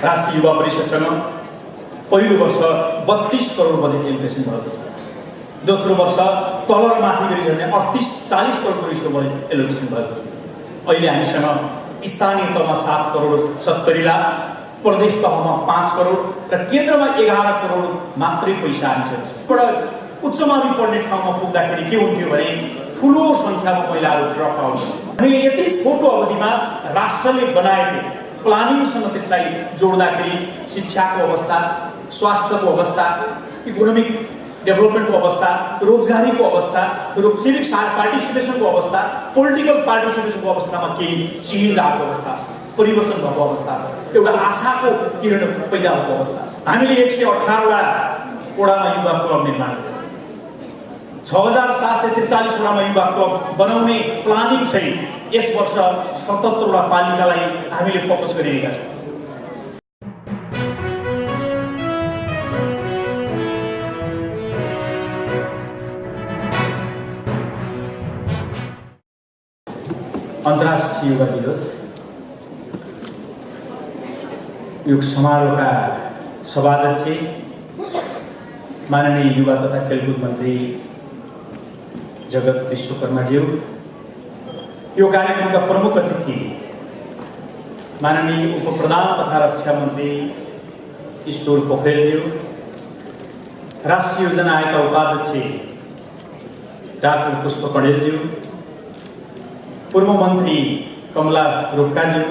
राष्ट्रिय युवा परिषदसँग पहिलो वर्ष 32 करोड बजेट एलोकेसन भएको थियो। दोस्रो वर्ष तल र माथि गरी झन्डै 38-40 करोडको रिसो बजेट एलोकेसन भएको थियो। अहिले हामीसँग स्थानीय तहमा 7 करोड 70 लाख, प्रदेश तहमा 5 करोड र केन्द्रमा 11 करोड मात्रै पैसा हामीसँग छ। उच्च माध्यमिक पढ्ने ठाउँमा पुग्दाखेरि के हुन्थ्यो भने ठुलो सङ्ख्यामा महिलाहरू ड्रप आउट। हामीले यति छोटो अवधिमा राष्ट्रले बनाएको प्लानिङसँग त्यसलाई जोड्दाखेरि शिक्षाको अवस्था, स्वास्थ्यको अवस्था, इकोनोमिक डेभलपमेन्टको अवस्था, रोजगारीको अवस्था, सिभिक पार्टिसिपेसनको अवस्था, पोलिटिकल पार्टिसिपेसनको अवस्थामा केही चेन्ज आएको अवस्था छ, परिवर्तन भएको अवस्था छ, एउटा आशाको किरण पैदा भएको अवस्था छ। हामीले 118 वडामा युवा क्लब निर्माण गर्यौँ। 6743 वडामा युवा क्लब बनाउने प्लानिङ सहित यस वर्ष 77 वटा पालिकालाई हामीले फोकस गरिरहेका छौँ। अन्तर्राष्ट्रिय युवा दिवस यो समारोहका सभाध्यक्ष माननीय युवा तथा खेलकुद मन्त्री जगत विश्वकर्माज्यू, यो कार्यक्रमका प्रमुख अतिथि माननीय उपप्रधान तथा रक्षा मन्त्री ईश्वर पोखरेलज्यू, राष्ट्रिय योजना आयोगका उपाध्यक्ष डाक्टर पुष्प कणेलज्यू, पूर्व मन्त्री कमला रोक्काज्यू,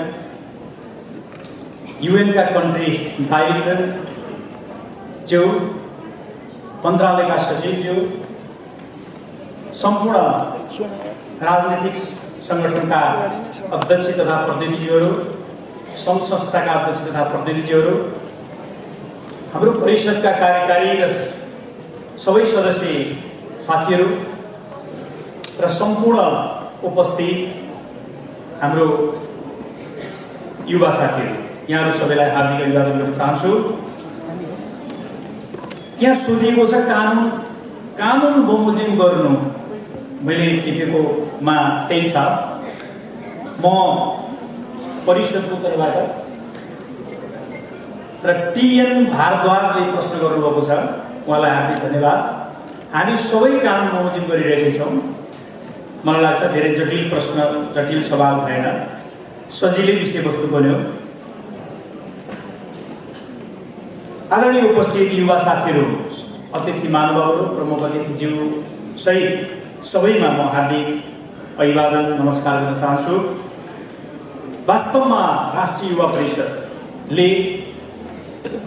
युएनका कन्ट्री डाइरेक्टर ज्यू, मन्त्रालयका सचिवज्यू, सम्पूर्ण राजनीतिक सङ्गठनका अध्यक्ष तथा प्रतिनिधिहरू, सङ्घ संस्थाका अध्यक्ष तथा प्रतिनिधिहरू, हाम्रो परिषदका कार्यकारी र सबै सदस्य साथीहरू र सम्पूर्ण उपस्थित हाम्रो युवा साथीहरू, यहाँहरू सबैलाई हार्दिक अभिवादन गर्न चाहन्छु। यहाँ सोधिएको छ कानुन बमोजिम गर्नु, मैले टिपेकोमा त्यही छ। म परिषदको तर्फबाट र टिएन भारद्वाजले प्रश्न गर्नुभएको छ, उहाँलाई हार्दिक धन्यवाद। हामी सबै कानुन बमोजिम गरिरहेका छौँ। मलाई लाग्छ धेरै जटिल प्रश्न, जटिल सवाल भएन, सजिलै विषयवस्तु बन्यो। आदरणीय उपस्थित युवा साथीहरू, अतिथि महानुभावहरू, प्रमुख अतिथिज्यू सहित सबैमा म हार्दिक अभिवादन नमस्कार गर्न चाहन्छु। वास्तवमा राष्ट्रिय युवा परिषदले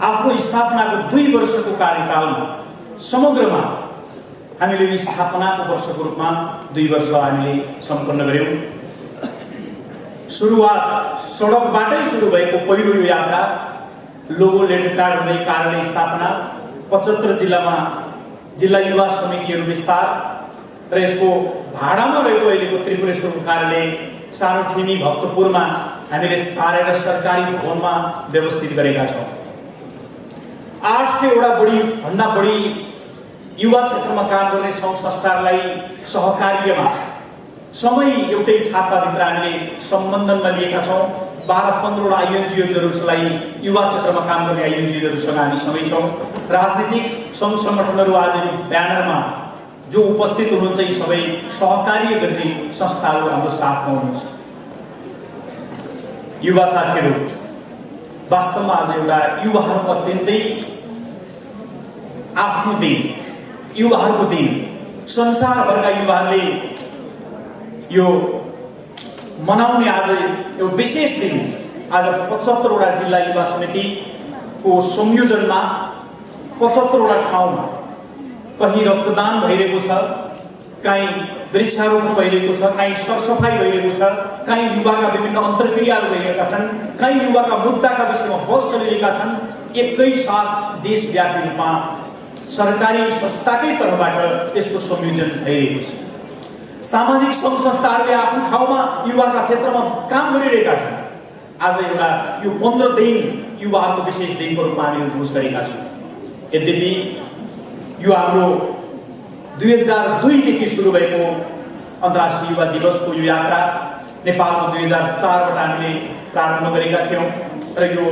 आफ्नो स्थापनाको 2 वर्षको कार्यकालमा समग्रमा हामीले यो स्थापनाको वर्षको रूपमा 2 वर्ष हामीले सम्पन्न गर्यौँ। सुरुवात सडकबाटै सुरु भएको पहिलो यो यात्रा लोगो लेटर कार्ड हुँदै कार्यालय स्थापना, 75 जिल्लामा जिल्ला युवा समितिहरू विस्तार र यसको भाडामा रहेको अहिलेको त्रिपुरेश्वरको कार्यालय सानोठिमी भक्तपुरमा हामीले सारेर सरकारी भवनमा व्यवस्थित गरेका छौँ। 800 वटा भन्दा बढी युवा क्षेत्रमा काम गर्ने सङ्घ संस्थाहरूलाई सहकार्यमा सबै एउटै छाताभित्र हामीले सम्बन्धनमा लिएका छौँ। 12-15 वटा आइएनजिओजहरूलाई युवा क्षेत्रमा काम गर्ने आइएनजिओजहरूसँग हामी सँगै छौँ। राजनीतिक सङ्घ सङ्गठनहरू आज ब्यानरमा जो उपस्थित हुनुहुन्छ यी सबै सहकार्य गर्ने संस्थाहरू हाम्रो साथमा हुनुहुन्छ। युवा साथीहरू, वास्तवमा आज एउटा युवाहरूको अत्यन्तै आफ्नो दिन, युवाहरूको दिन, संसारभरका युवाहरूले यो मनाउने आज एउटा विशेष दिन। आज 75 वटा जिल्ला युवा समितिको संयोजनमा 75 वटा ठाउँमा कहीँ रक्तदान भइरहेको छ, कहीँ वृक्षारोपण भइरहेको छ, कहीँ सरसफाइ भइरहेको छ, कहीँ युवाका विभिन्न अन्तर्क्रियाहरू भइरहेका छन्, कहीँ युवाका मुद्दाका विषयमा बहस चलिरहेका छन्। एकैसाथ देशव्यापी रूपमा सरकारी संस्थाकै तर्फबाट यसको संयोजन भइरहेको छ। सामाजिक सङ्घ संस्थाहरूले आफ्नो ठाउँमा युवाका क्षेत्रमा काम गरिरहेका छन्। आज एउटा यो 15 दिन युवाहरूको विशेष दिनको रूपमा हामीले उद्घोष गरेका छौँ। यद्यपि यो हाम्रो 2002 देखि सुरु भएको अन्तर्राष्ट्रिय युवा दिवसको यो यात्रा नेपालमा 2004बाट हामीले प्रारम्भ गरेका थियौँ र यो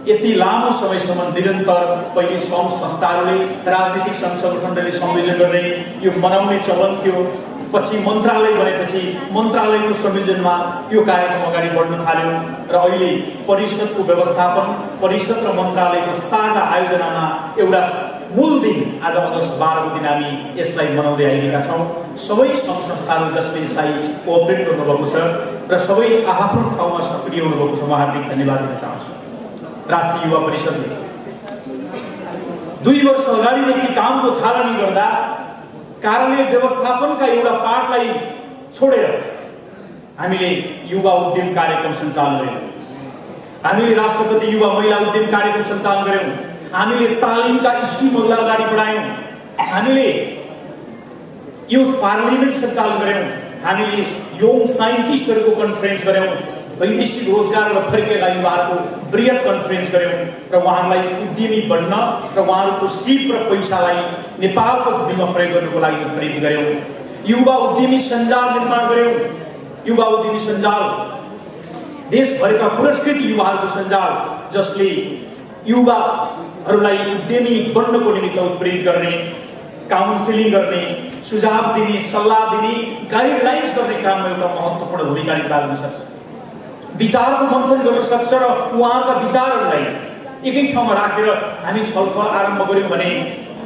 यति लामो समयसम्म निरन्तर पहिले सङ्घ संस्थाहरूले राजनीतिक सङ्घ सङ्गठनहरूले संयोजन गर्दै यो मनाउने चलन थियो। पछि मन्त्रालय बनेपछि मन्त्रालयको संयोजनमा यो कार्यक्रम अगाडि बढ्न थाल्यो र अहिले परिषदको व्यवस्थापन, परिषद र मन्त्रालयको साझा आयोजनामा एउटा मूल दिन आज अगस्त 12 को दिन हामी यसलाई मनाउँदै आइरहेका छौँ। सबै सङ्घ संस्थाहरू जसले यसलाई कोअपरेट गर्नुभएको छ र सबै आफ्नो ठाउँमा सक्रिय हुनुभएको छ, म हार्दिक धन्यवाद दिन चाहन्छु। राष्ट्रिय युवा परिषदले 2 वर्ष अगाडिदेखि कामको थालनी गर्दा कार्यालय व्यवस्थापनका एउटा पाठलाई छोडेर हामीले युवा उद्यम कार्यक्रम सञ्चालन गर्यौँ। हामीले राष्ट्रपति युवा महिला उद्यम कार्यक्रम सञ्चालन गर्यौँ। हामीले तालिमका स्किमहरूलाई अगाडि बढायौँ। हामीले युथ पार्लिमेन्ट सञ्चालन गर्यौँ। हामीले यङ साइन्टिस्टहरूको कन्फरेन्स गर्यौँ। वैदेशिक रोजगार र फर्केका युवाहरूको बृहत कन्फरेन्स गर्यौँ र उहाँहरूलाई उद्यमी बन्न र उहाँहरूको सिप र पैसालाई नेपालको भूमिमा प्रयोग गर्नुको लागि प्रेरित गर्यौँ। युवा उद्यमी सञ्जाल निर्माण गर्यौँ। युवा उद्यमी सञ्जाल देशभरका पुरस्कृत युवाहरूको सञ्जाल जसले युवाहरूलाई उद्यमी बन्नको निमित्त उत्प्रेरित गर्ने, काउन्सिलिङ गर्ने, सुझाव दिने, सल्लाह दिने, गाइडलाइन्स गर्ने काममा एउटा महत्त्वपूर्ण भूमिका निभाउन सक्छ। विचारको मन्थन गर्न सक्छ र उहाँका विचारहरूलाई एकै ठाउँमा राखेर हामी छलफल आरम्भ गर्यौँ भने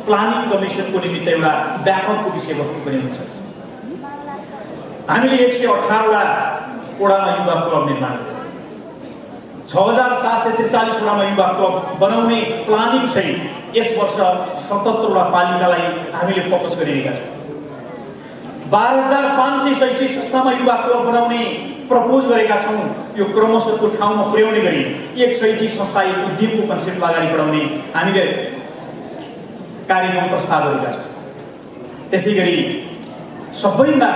प्लानिङ कमिसनको निमित्त एउटा ब्याकअपको विषयवस्तु पनि हुन सक्छ। हामीले 118 वडामा युवा क्लब निर्माण गर्यौँ। 6743 वडामा युवा क्लब बनाउने प्लानिङ सहित यस वर्ष 77 वटा पालिकालाई हामीले फोकस गरिरहेका छौँ। 12500 शैक्षिक संस्थामा युवा क्लब बनाउने प्रपोज गरेका छौँ। यो क्रमशः त्यो ठाउँमा पुर्याउने गरी एक शैक्षिक संस्था, एक उद्यमको कन्सेप्टलाई अगाडि बढाउने हामीले कार्यक्रम प्रस्ताव गरेका छौँ। त्यसै गरी सबभन्दा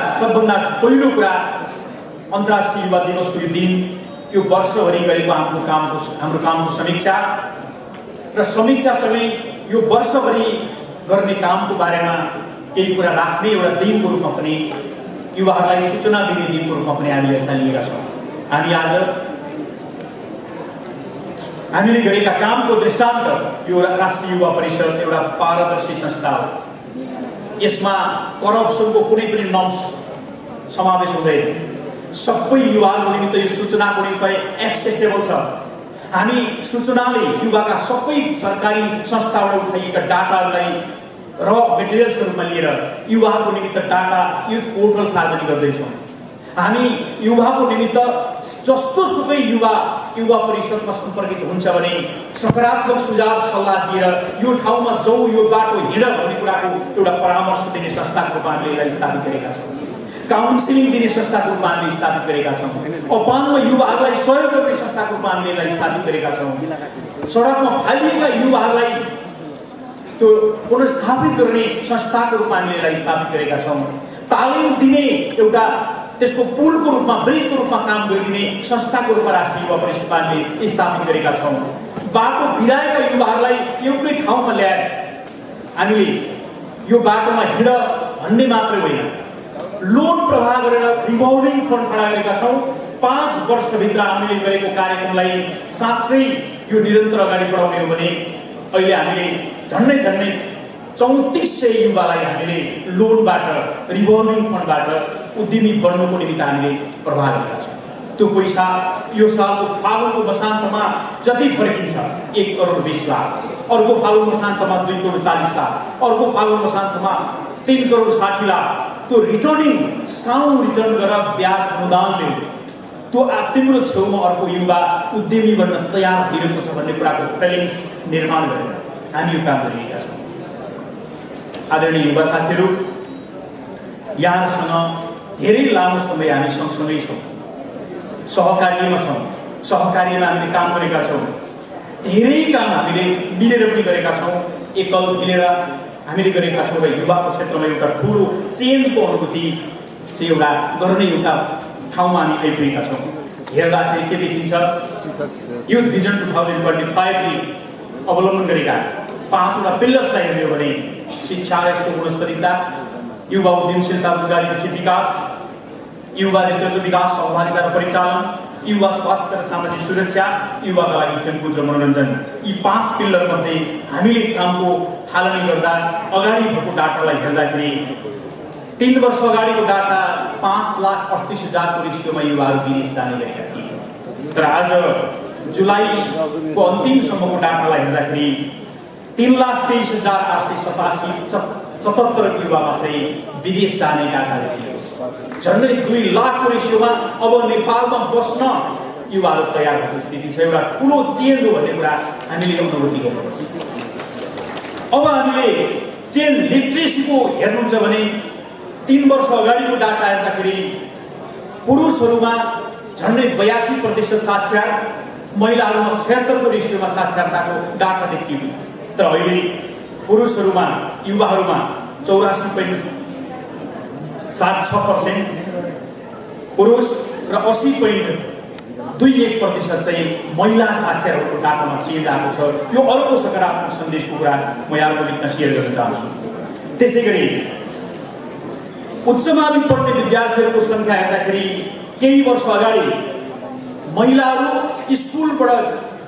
पहिलो कुरा अन्तर्राष्ट्रिय युवा दिवसको यो दिन, यो वर्षभरि गरेको हाम्रो कामको समीक्षा र समीक्षासँगै यो वर्षभरि गर्ने कामको बारेमा केही कुरा राख्ने एउटा दिनको रूपमा पनि, युवाहरूलाई सूचना दिने दिनको रूपमा पनि हामीले यसलाई लिएका छौँ। हामीले गरेका कामको दृष्टान्त यो राष्ट्रिय युवा परिषद एउटा पारदर्शी संस्था हो। यसमा करप्सनको कुनै पनि नम्स समावेश हुँदैन। सबै युवाहरूको निमित्त यो सूचनाको निमित्त एक्सेसेबल छ। हामी सूचनाले युवाका सबै सरकारी संस्थाबाट उठाइएका डाटाहरूलाई र मेटेरियल्सको रूपमा लिएर युवाहरूको निमित्त डाटा युथ पोर्टल सार्वजनिक गर्दैछौँ। हामी युवाको निमित्त जस्तो सुकै युवा परिषदमा सम्पर्कित हुन्छ भने सकारात्मक सुझाव सल्लाह दिएर यो ठाउँमा जाऊ, यो बाटो हिँड भन्ने कुराको एउटा परामर्श दिने संस्थाको रूपमा हामीले यसलाई स्थापित गरेका छौँ। काउन्सिलिङ दिने संस्थाको रूपमा हामीले स्थापित गरेका छौँ। अपाङ्ग युवाहरूलाई सहयोग गर्ने संस्थाको रूपमा हामीले यसलाई स्थापित गरेका छौँ। सडकमा फालिएका युवाहरूलाई त्यो पुनर्स्थापित गर्ने संस्थाको रूपमा हामीले यसलाई स्थापित गरेका छौँ। तालिम दिने एउटा त्यसको पुलको रूपमा, ब्रिजको रूपमा काम गरिदिने संस्थाको रूपमा राष्ट्रिय युवा परिषदमा हामीले स्थापित गरेका छौँ। बाटो बिराएका युवाहरूलाई एउटै ठाउँमा ल्याएर हामीले यो बाटोमा हिँड भन्ने मात्रै होइन, लोन प्रवाह गरेर रिभल्भिङ फन्ड खडा गरेका छौँ। 5 वर्षभित्र हामीले गरेको कार्यक्रमलाई साँच्चै यो निरन्तर अगाडि बढाउने हो भने अहिले हामीले झन्डै 3400 युवालाई हामीले लोनबाट, रिभल्भिङ फन्डबाट उद्यमी बन्नको निमित्त हामीले प्रवाह गरेका छौँ। त्यो पैसा यो सालको फागुनको मसान्तमा जति फर्किन्छ 1 करोड 20 लाख, अर्को फागुन मसान्तमा 2 करोड 40 लाख, अर्को फागुन मसान्तमा 3 करोड 60 लाख, त्यो रिटर्निङ साउन्ड रिटर्न गरेर ब्याज अनुदानले त्यो तिम्रो छेउमा अर्को युवा उद्यमी बन्न तयार भइरहेको छ भन्ने कुराको फिलिङ्स निर्माण गरेर हामी यो काम गरिरहेका छौँ। आदरणीय युवा साथीहरू, यहाँसँग धेरै लामो समय हामी सँगसँगै छौँ, सहकार्यमा छौँ, सहकार्यमा हामीले काम गरेका छौँ। धेरै काम हामीले मिलेर पनि गरेका छौँ, एकल मिलेर हामीले गरेका छौँ र युवाको क्षेत्रमा एउटा ठुलो चेन्जको अनुभूति चाहिँ एउटा गर्ने एउटा ठाउँमा हामी आइपुगेका छौँ। हेर्दाखेरि के देखिन्छ, युथ भिजन 2025ले अवलम्बन गरेका 5 वटा पिलर्सलाई हेर्ने हो भने शिक्षा र यसको गुणस्तरीयता, युवा उद्यमशीलता रोजगारी विकास, युवा नेतृत्व विकास सहभागिता र परिचालन, युवा स्वास्थ्य र सामाजिक सुरक्षा, युवाका लागि खेलकुद र मनोरञ्जन, यी 5 पिल्लर मध्ये हामीले कामको थालनी गर्दा अगाडि भएको डाटालाई हेर्दाखेरि 3 वर्ष अगाडिको डाटा 5,38,000 को रेसियोमा युवाहरू विदेश जाने गरेका थिए। तर आज जुलाईको अन्तिमसम्मको डाटालाई हेर्दाखेरि 3,23,877 युवा मात्रै विदेश जाने डाटा भेटिएको छ। झन्डै 2 लाख को रेसियोमा अब नेपालमा बस्न युवाहरू तयार भएको स्थिति छ। एउटा ठुलो चेन्ज हो भन्ने कुरा हामीले अनुभूति गर्नुपर्छ। अब हामीले चेन्ज लिट्रेसीको हेर्नुहुन्छ भने 3 वर्ष अगाडिको डाटा हेर्दाखेरि पुरुषहरूमा झन्डै 82% साक्षर, महिलाहरूमा 76 को रेसियोमा साक्षरताको डाटा देखिएको थियो। तर अहिले पुरुषहरूमा युवाहरूमा 84.76% पुरुष र 80.21% चाहिँ महिला साक्षरहरूको डाटामा चेन्ज आएको छ। यो अर्को सकारात्मक सन्देशको कुरा म यहाँको बिचमा सेयर गर्न चाहन्छु। त्यसैगरी उच्च माध्यमिक पढ्ने विद्यार्थीहरूको सङ्ख्या हेर्दाखेरि केही वर्ष अगाडि महिलाहरू स्कुलबाट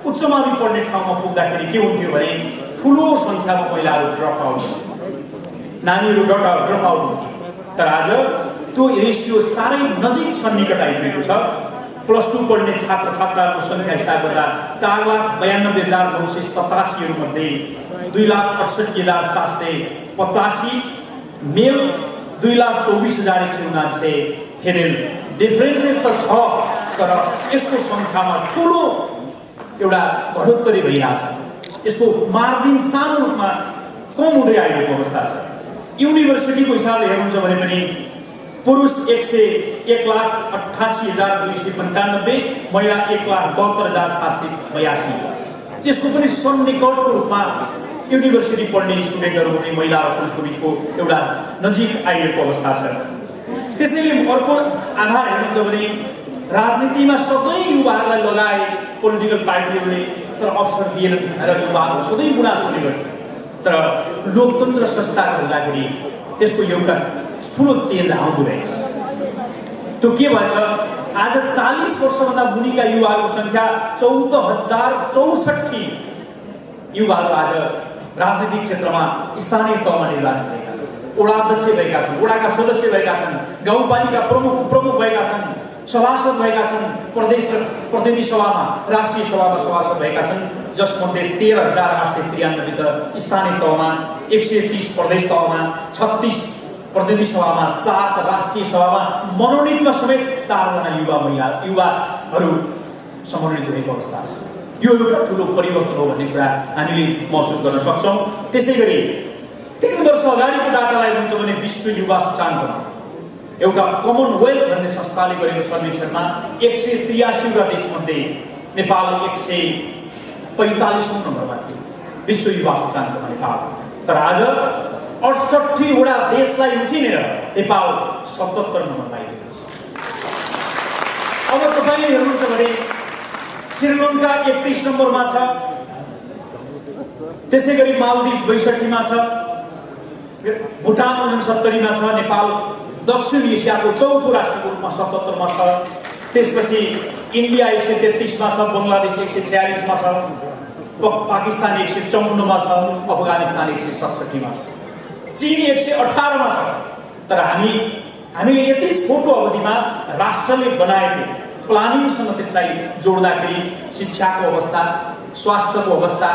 उच्च माध्यमिक पढ्ने ठाउँमा पुग्दाखेरि के हुन्थ्यो भने ठुलो सङ्ख्यामा महिलाहरू ड्रप आउट, नानीहरू ड्रप आउट हुन्थे। तर आज त्यो रेसियो साह्रै नजिक सन्निकट आइपुगेको छ। +2 पढ्ने छात्र छात्राहरूको सङ्ख्या हिसाब गर्दा 4,92,987 मध्ये 2,68,785 मेल, 2,24,179 फिमेल। डिफरेन्सेस त छ, तर यसको सङ्ख्यामा ठुलो एउटा बढोत्तरी भइरहेछ। यसको मार्जिन सानो रूपमा कम हुँदै आइरहेको अवस्था छ। युनिभर्सिटीको हिसाबले हेर्नुहुन्छ भने पनि पुरुष 1,88,295, महिला 1,72,782। त्यसको पनि सन्निकटको रूपमा युनिभर्सिटी पढ्ने स्टुडेन्टहरू पनि महिला र पुरुषको बिचको एउटा नजिक आइरहेको अवस्था छ। त्यसैले अर्को आधार हेर्नुहुन्छ भने राजनीतिमा सधैँ युवाहरूलाई लगाए पोलिटिकल पार्टीहरूले, तर अवसर दिएन र युवाहरू सधैँ गुनासोले गरे। तर लोकतन्त्र संस्थाहरू हुँदाखेरि त्यसको एउटा ठुलो चेन्ज आउँदो रहेछ। त्यो के भएछ, आज 40 वर्षभन्दा मुनिका युवाहरूको सङ्ख्या 14,064 युवाहरू आज राजनीतिक क्षेत्रमा स्थानीय तहमा निर्वाचित भएका छन्, वडा अध्यक्ष भएका छन्, वडाका सदस्य भएका छन्, गाउँपालिका प्रमुख उपप्रमुख भएका छन्, सभासद भएका छन्, प्रदेश र प्रतिनिधि सभामा राष्ट्रिय सभामा सभासद भएका छन्, जसमध्ये 13,893 त स्थानीय तहमा, 130 प्रदेश तहमा, 36 प्रतिनिधि सभामा, 4 राष्ट्रिय सभामा, मनोनितमा समेत 4जना युवाहरू समन्वित भएको अवस्था छ। यो एउटा ठुलो परिवर्तन हो भन्ने कुरा हामीले महसुस गर्न सक्छौँ। त्यसैगरी 3 वर्ष अगाडिको डाटालाई हेर्नुहुन्छ भने विश्व युवा सूचाङ्कमा एउटा कमनवेल्थ भन्ने संस्थाले गरेको सर्वेक्षणमा 183 वटा देशमध्ये नेपाल 145औं नम्बरमा थियो विश्व युवा सूचाङ्कमा नेपाल। तर आज 68 वटा देशलाई उछिनेर नेपाल 77 नम्बरमा आइरहेको छ। अब तपाईँले हेर्नुहुन्छ भने श्रीलङ्का 31 नम्बरमा छ, त्यसैगरी मालदिभ 62 मा छ, भुटान 69 मा छ, नेपाल दक्षिण एसियाको चौथो राष्ट्रको रूपमा 77 मा छ। त्यसपछि इन्डिया 133 मा छ, बङ्गलादेश 146 मा छ, पाकिस्तान 154 मा छ, अफगानिस्तान 167 मा छ, चीन 118 मा छ। तर हामीले यति छोटो अवधिमा राष्ट्रले बनाएको प्लानिङसँग त्यसलाई जोड्दाखेरि शिक्षाको अवस्था, स्वास्थ्यको अवस्था,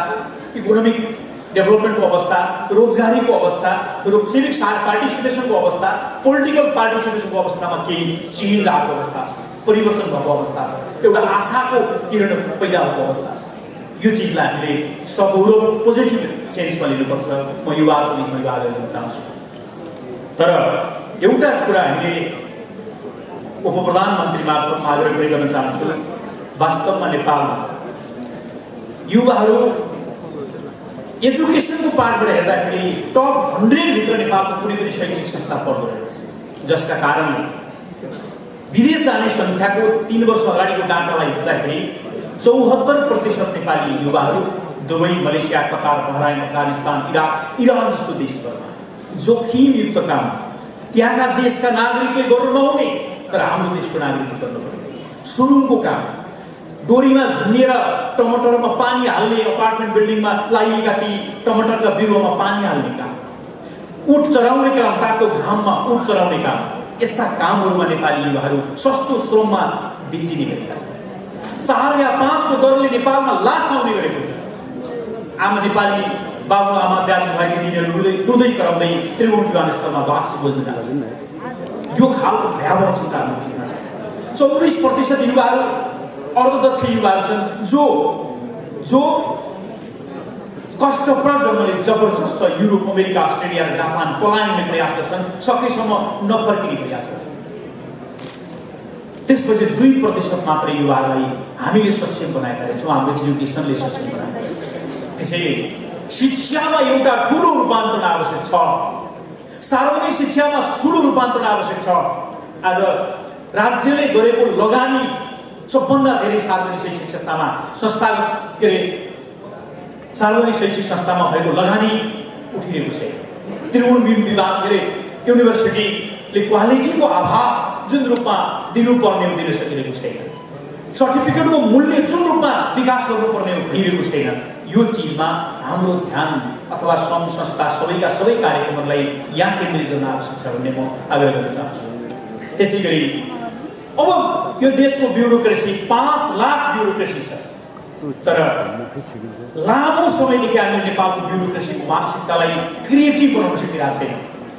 इकोनोमिक डेभलपमेन्टको अवस्था, रोजगारीको अवस्था, सिभिक पार्टिसिपेसनको अवस्था, पोलिटिकल पार्टिसिपेसनको अवस्थामा केही चेन्ज आएको अवस्था छ, परिवर्तन भएको अवस्था छ, एउटा आशाको किरण पैदा भएको अवस्था छ। यो चिजलाई हामीले सगौरव पोजिटिभ सेन्समा लिनुपर्छ। म युवाहरूको बिचमा यो आग्रह गर्न चाहन्छु। तर एउटा कुरा हामीले उपप्रधानमन्त्री मार्फत आग्रह पनि गर्न चाहन्छु। वास्तवमा नेपाल युवाहरू एजुकेसनको पार्टबाट हेर्दाखेरि टप 100 भित्र नेपालको कुनै पनि शैक्षिक संस्था पर्दो रहेछ, जसका कारण विदेश जाने सङ्ख्याको 3 वर्ष अगाडिको डाटालाई हेर्दाखेरि 74% नेपाली युवाहरू Dubai, Malaysia, Qatar, Bahrain, Afghanistan, Iraq, Iran जस्तो देशहरूमा जोखिमयुक्त काम त्यहाँका देशका नागरिकले गर्नु नहुने तर हाम्रो देशको नागरिकले गर्नु पर्ने सुरुङको काम, डोरीमा झुन्डिएर टमाटरमा पानी हाल्ने, अपार्टमेन्ट बिल्डिङमा लागिएका ती टमाटरका बिरुवामा पानी हाल्ने काम, उठ चराउने काम, तातो घाममा उठ चराउने काम, यस्ता कामहरूमा नेपाली युवाहरू सस्तो श्रममा बेचिने गरेका छन्। 4 या 5 को दरले नेपालमा लास आउने गरेको थियो। आमा नेपाली बाबुआमा दाजुभाइ दिदीहरू रुँदै कराउँदै त्रिभुवन विमानस्थलमा बास बोज्न जान्छन्। यो खालको भयावह चिन्ता हाम्रो बिचमा छ। 24% युवाहरू अर्धदक्ष युवाहरू छन् जो कष्टप्रद ढङ्गले जबरजस्त युरोप, अमेरिका, अस्ट्रेलिया र जापान पलायन गर्ने प्रयास गर्छन्, सकेसम्म नफर्किने प्रयास गर्छन्। त्यसपछि 2% मात्र युवाहरूलाई हामीले सक्षम बनाएका रहेछौँ, हाम्रो एजुकेसनले सक्षम बनाएका रहेछ। त्यसैले शिक्षामा एउटा ठुलो रूपान्तरण आवश्यक छ। सार्वजनिक शिक्षामा ठुलो रूपान्तरण आवश्यक छ। आज राज्यले गरेको लगानी सबभन्दा धेरै सार्वजनिक शैक्षिक संस्थामा सार्वजनिक शैक्षिक संस्थामा भएको लगानी उठिरहेको छ। त्रिभुवन युनिभर्सिटीले क्वालिटीको आभास जुन रूपमा दिनुपर्ने दिन सकिरहेको छैन। सर्टिफिकेटको मूल्य जुन रूपमा विकास गर्नुपर्ने भइरहेको छैन। यो चिजमा हाम्रो ध्यान अथवा सङ्घ संस्था सबैका सबै कार्यक्रमहरूलाई यहाँ केन्द्रित गर्न आवश्यक छ भन्ने म आग्रह गर्न चाहन्छु। त्यसै गरी अब यो देशको ब्युरोक्रेसी 5 लाख ब्युरोक्रेसी छ, तर लामो समयदेखि हामीले नेपालको ब्युरोक्रेसीको मानसिकतालाई क्रिएटिभ बनाउन सकिरहेको छैन।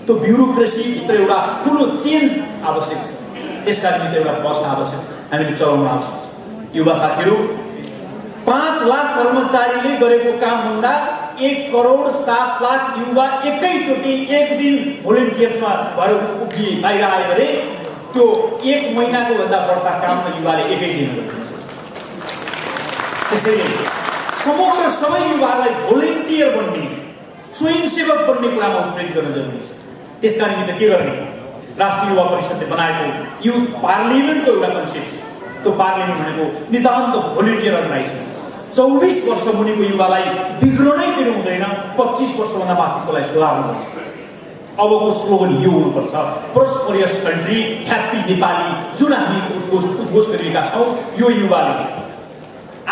त्यो ब्युरोक्रेसीभित्र एउटा ठुलो चेन्ज आवश्यक छ। त्यसका निमित्त एउटा बस आवश्यक, हामीले चलाउन आवश्यक छ। युवा साथीहरू, 5 लाख कर्मचारीले गरेको कामभन्दा 1,07,00,000 युवा एकैचोटि एक दिन भोलिन्टियर्समा भएर उभिए बाहिर आयो भने त्यो 1 महिनाको भन्दा बढ्ता काम त युवाले एकै दिन गर्नुहुन्छ। त्यसैले समग्र सबै युवाहरूलाई भोलिन्टियर बन्ने, स्वयंसेवक बन्ने कुरामा उत्प्रेरित गर्न जरुरी छ। त्यसका निमित्त के गर्ने? राष्ट्रिय युवा परिषदले बनाएको युथ पार्लिमेन्टको एउटा कन्सेप्ट छ। त्यो पार्लिमेन्ट भनेको नितान्त भोलिन्टियर अर्गनाइजेसन। 24 वर्ष मुनिको युवालाई बिग्रनै दिनु हुँदैन, 25 वर्षभन्दा माथिकोलाई सुधार्नुपर्छ। अबको स्लोगन यो हुनुपर्छ, प्रोस्परियस कन्ट्री ह्याप्पी नेपाली, जुन हामी उद्घोष गरिरहेका छौँ। यो युवाले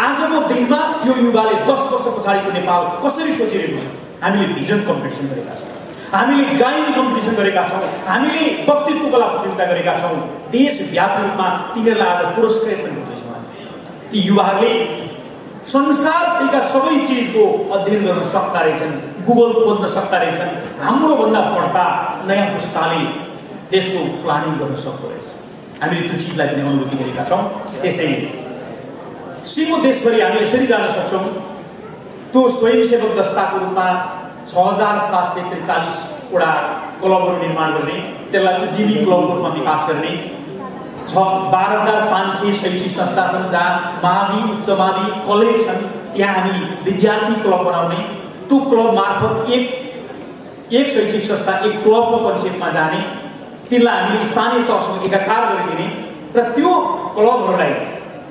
आजको दिनमा यो युवाले 10 वर्ष पछाडिको नेपाल कसरी सोचिरहेको छ? हामीले भिजन कम्पिटिसन गरेका छौँ, हामीले गायन कम्पिटिसन गरेका छौँ, हामीले वक्तित्व कला प्रतियोगिता गरेका छौँ। देशव्यापी रूपमा तिनीहरूलाई आज पुरस्कृत पनि गर्दैछौँ। ती युवाहरूले संसारभरिका सबै चिजको अध्ययन गर्न सक्दा रहेछन्, गुगल खोज्न सक्दा रहेछन्। हाम्रो भन्दा बढ्ता नयाँ पुस्ताले देशको प्लानिङ गर्न सक्दो रहेछ। हामीले त्यो चिजलाई पनि अनुभूति गरेका छौँ। त्यसैले सिङ्गो देशभरि हामी यसरी जान सक्छौँ। त्यो स्वयंसेवक दस्ताको रूपमा 6,743 वटा क्लबहरू निर्माण गर्ने, त्यसलाई उद्यमी क्लबको रूपमा विकास गर्ने। 12,500 शैक्षिक संस्था छन्, जहाँ मावि, उच्च मावि, कलेज छन्, त्यहाँ हामी विद्यार्थी क्लब बनाउने। त्यो क्लब मार्फत एक शैक्षिक संस्था एक क्लबको कन्सेप्टमा जाने, तिनलाई हामीले स्थानीय तहसँग एकाकार गरिदिने र त्यो क्लबहरूलाई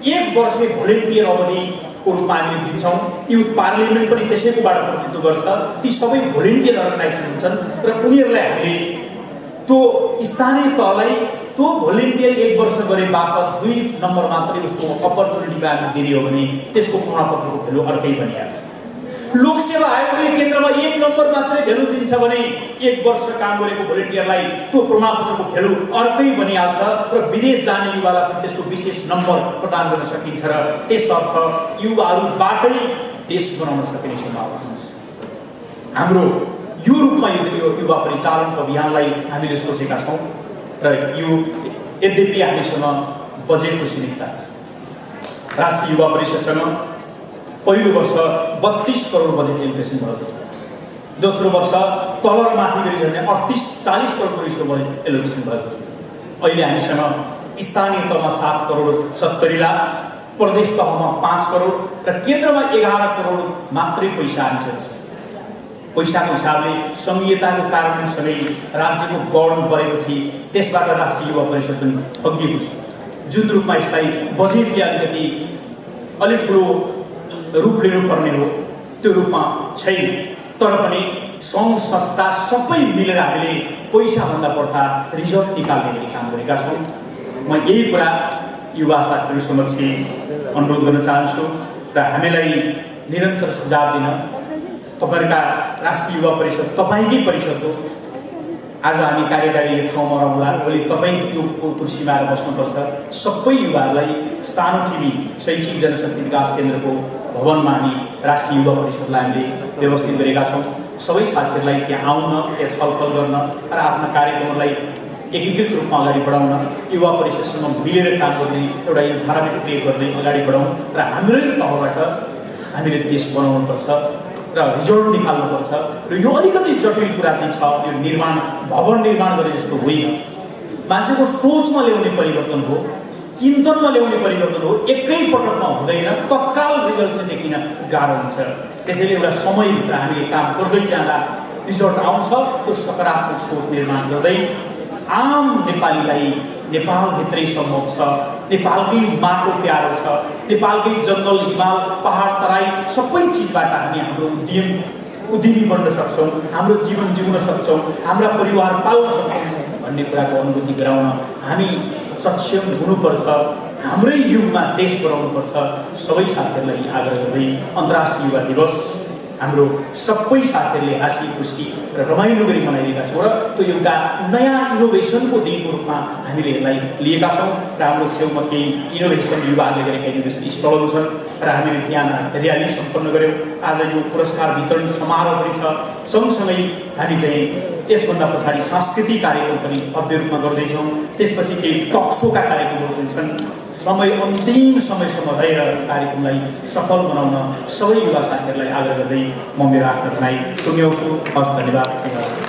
1 वर्ष भोलिन्टियर अवधिको रूपमा हामीले दिन्छौँ। युथ पार्लिमेन्ट पनि त्यसैकोबाट प्रतिनिधित्व गर्छ। ती सबै भोलिन्टियर अर्गनाइजेसन हुन्छन् र उनीहरूलाई हामीले त्यो स्थानीय तहलाई त्यो भोलिन्टियर 1 वर्ष गरे बापत 2 नम्बर मात्रै उसको अपर्च्युनिटी हामीले दिने हो भने त्यसको प्रमाणपत्रको भेल्यु अर्कै बनिहाल्छ। लोकसेवा आयोगले केन्द्रमा 1 नम्बर मात्रै भेल्यु दिन्छ भने 1 वर्ष काम गरेको भोलिन्टियरलाई त्यो प्रमाणपत्रको भेल्यु अर्कै बनिहाल्छ र विदेश जाने युवालाई पनि त्यसको विशेष नम्बर प्रदान गर्न सकिन्छ र त्यसर्थ युवाहरूबाटै देश बनाउन सकिने सम्भावना हुन्छ। हाम्रो यो रूपमा यो युवा परिचालनको अभियानलाई हामीले सोचेका छौँ र यो यद्यपि हामीसँग बजेटको सीमितता छ। राष्ट्रिय युवा परिषदसँग पहिलो वर्ष 32 करोड बजेट एलोकेसन भएको थियो। दोस्रो वर्ष तल र माथि गरी झन्डै 38-40 करोड रुपियाँको बजेट एलोकेसन भएको थियो। अहिले हामीसँग स्थानीय तहमा 7 करोड 70 लाख, प्रदेश तहमा 5 करोड र केन्द्रमा 11 करोड मात्रै पैसा हामीसँग छ। पैसाको हिसाबले संघीयताको कार्यान्वयनसँगै राज्यको गौरव बढेपछि त्यसबाट राष्ट्रिय युवा परिषद पनि ठगिएको छ। जुन रूपमा यसलाई बजेटले अलिक ठुलो रूप लिनुपर्ने हो त्यो रूपमा छैन। तर पनि सङ्घ संस्था सबै मिलेर हामीले पैसाभन्दा बढ्ता रिजर्भ निकाल्ने गरी काम गरेका छौँ। म यही कुरा युवा साथीहरू समक्ष अनुरोध गर्न चाहन्छु र हामीलाई निरन्तर सुझाव दिन तपाईँहरूका राष्ट्रिय युवा परिषद तपाईँकै परिषद हो। आज हामी कार्यकारी यो ठाउँमा रहँला, भोलि तपाईँ यो कुर्सीमा आएर बस्नुपर्छ। सबै युवाहरूलाई सानो टिभी शैक्षिक जनशक्ति विकास केन्द्रको भवनमा हामी राष्ट्रिय युवा परिषदलाई हामीले व्यवस्थित गरेका छौँ। सबै साथीहरूलाई त्यहाँ आउन, त्यहाँ छलफल गर्न र आफ्ना कार्यक्रमहरूलाई एकीकृत रूपमा अगाडि बढाउन, युवा परिषदसँग मिलेर काम गर्ने एउटा इन्भाइरोमेन्ट क्रिएट गर्दै अगाडि बढाउँ र हाम्रै तहबाट हामीले देश बनाउनुपर्छ र रिजल्ट निकाल्नुपर्छ। र यो अलिकति जटिल कुरा चाहिँ छ, यो निर्माण भवन निर्माण गरे जस्तो होइन। मान्छेको सोचमा ल्याउने परिवर्तन हो, चिन्तनमा ल्याउने परिवर्तन हो, एकै पटकमा हुँदैन। तत्काल रिजल्ट चाहिँ देखिन गाह्रो हुन्छ। त्यसैले एउटा समयभित्र हामीले काम गर्दै जाँदा रिजल्ट आउँछ। त्यो सकारात्मक सोच निर्माण गर्दै आम नेपालीलाई नेपालभित्रै सम्भव छ, नेपालकै माटो प्यारो छ, नेपालकै जङ्गल, हिमाल, पहाड, तराई सबै चिजबाट हामी हाम्रो उद्यमी बन्न सक्छौँ, हाम्रो जीवन जिउन सक्छौँ, हाम्रा परिवार पाल्न सक्छौँ भन्ने कुराको अनुभूति गराउन हामी सक्षम हुनुपर्छ। हाम्रै युगमा देश बनाउनुपर्छ। सबै साथीहरूलाई आग्रह गर्दै अन्तर्राष्ट्रिय युवा दिवस हाम्रो सबै साथीहरूले हाँसी खुसी र रमाइलो गरी मनाइरहेका छौँ र त्यो एउटा नयाँ इनोभेसनको दिनको रूपमा हामीले यसलाई लिएका छौँ। र हाम्रो छेउमा केही इनोभेसन युवाहरूले गरेका इनोभेसन स्टलहरू छन् र हामीले बिहान र्याली सम्पन्न गऱ्यौँ। आज यो पुरस्कार वितरण समारोह पनि छ। सँगसँगै हामी चाहिँ यसभन्दा पछाडि सांस्कृतिक कार्यक्रम पनि भव्य रूपमा गर्दैछौँ। त्यसपछि केही टकसोका कार्यक्रमहरू पनि छन्। अन्तिम समयसम्म रहेर कार्यक्रमलाई सफल बनाउन सबै युवा साथीहरूलाई आग्रह गर्दै म मेरो आफ्नो भनाइ टुङ्ग्याउँछु। हस्, धन्यवाद।